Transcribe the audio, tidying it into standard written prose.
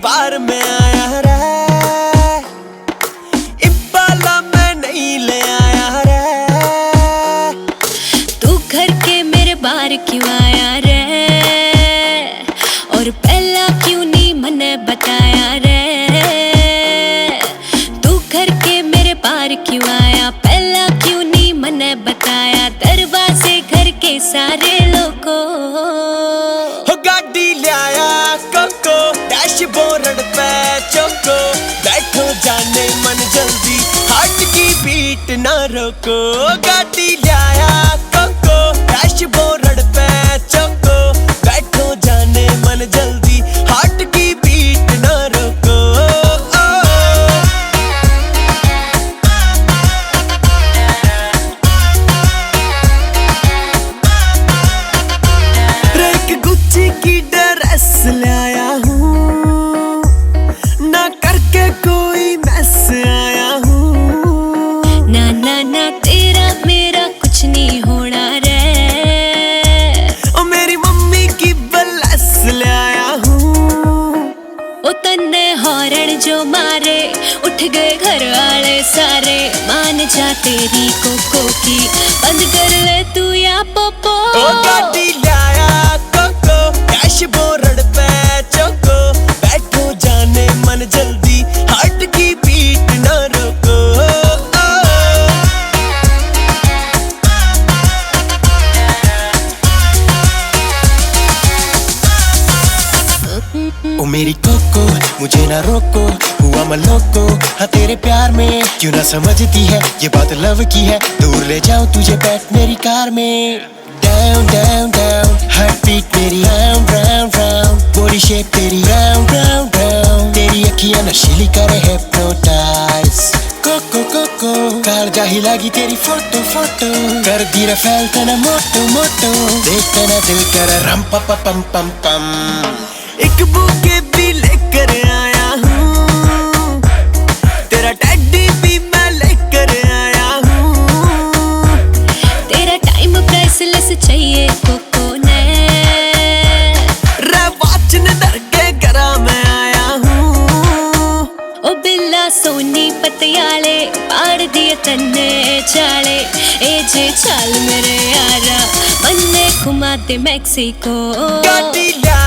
बार में आया रे, इम्पाला मैं नहीं ले आया रे। तू घर के मेरे बाहर क्यों आया रे, और पहला क्यों नहीं मने बताया रे। तू घर के मेरे बाहर क्यों आया, पहला क्यों नहीं मने बताया। दरवाजे घर के सारे लोगों हो गाड़ी लिया कोको, डैशबोर्ड पे चौको। बैठो जाने मन जल्दी, हार्ट की बीट ना रोको। गाड़ी लिया कोको, डैशबोर्ड पे चौको। बैठो जाने मन जल्दी, हार्ट की बीट ना रोको। एक गुच्ची की ड्रेस लाया हूँ, ना करके कोई मैस आया हूँ। ना ना ना तेरा मेरा कुछ नहीं होना रे। ओ मेरी मम्मी की बलस लाया हूँ। ओ तन्ने हॉर्न जो मारे, उठ गए घर वाले सारे। मान जा तेरी कोको की, बंद कर ले तू या पोपो। ओ गाड़ी लाया कोको, डैशबोर्ड पे चौको। बैठो जाने मन जल्दी, हार्ट की बीट ना रोको। ओ मेरी कोको, मुझे ना रोको, हुआ मैं लोको। हाँ तेरे प्यार में क्यों ना समझती है, ये बात लव की है। दूर ले जाऊं तुझे बैठ मेरी कार में। Down down down, heartbeat मेरी round round round. Body shape तेरी राउंड राउंड राउंड। तेरी अखियां नशीली करे हिप्नोटाइज। कोको कोको, कार जाही लगी तेरी फोटो फोटो। कर दी रफेल तना मोटो मोटो। देखता ना दिल कर रम पम पम पम पम। एक बुके भी लेकर आया हूँ, तेरा टेडी भी मैं लेकर आया हूँ। तेरा टाइम प्राइसलेस चाहिए कोको ने। वाच ने दर के घरा में आया हूँ। ओ बिल्ला सोनी पतियाले, पाड़ दिए तन्ने चाले। ए जे चाल मेरे यारा, मन्ने घुमा दे मैक्सिको। गाड़ी लिया